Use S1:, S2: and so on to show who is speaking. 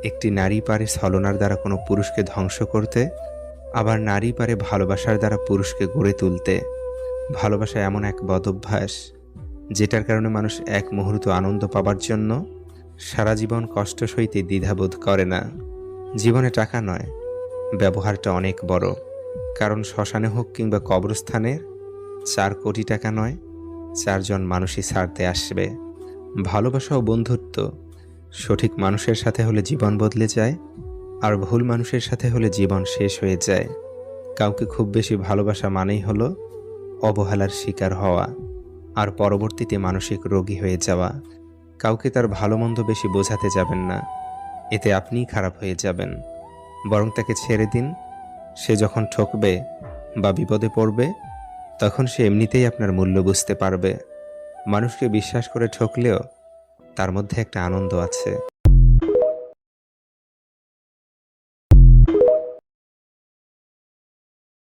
S1: একটি নারী পারে ছলনার দ্বারা কোনো পুরুষকে ধ্বংস করতে, আবার নারী পারে ভালোবাসার দ্বারা পুরুষকে গড়ে তুলতে। ভালোবাসা এমন এক বদভ্যাস যেটার কারণে মানুষ এক মুহূর্ত আনন্দ পাবার জন্য সারা জীবন কষ্ট সইতে দ্বিধাবোধ করে না। জীবনে টাকা নয়, ব্যবহারটা অনেক বড়। কারণ শ্মশানে হোক কিংবা কবরস্থানের 4 কোটি টাকা নয়, 4 জন মানুষই ছাড়তে আসবে। ভালোবাসা ও বন্ধুত্ব সঠিক মানুষের সাথে হলে জীবন বদলে যায়, আর ভুল মানুষের সাথে হলে জীবন শেষ হয়ে যায়। কাউকে খুব বেশি ভালোবাসা মানেই হলো অবহেলার শিকার হওয়া, আর পরবর্তীতে মানসিক রোগী হয়ে যাওয়া। কাউকে তার ভালো মন্দ বেশি বোঝাতে যাবেন না, এতে আপনিই খারাপ হয়ে যাবেন। বরং তাকে ছেড়ে দিন। সে যখন ঠকবে বা বিপদে পড়বে, তখন সে এমনিতেই আপনার মূল্য বুঝতে পারবে। মানুষকে বিশ্বাস করে ঠকলেও তার মধ্যে একটা আনন্দ আছে।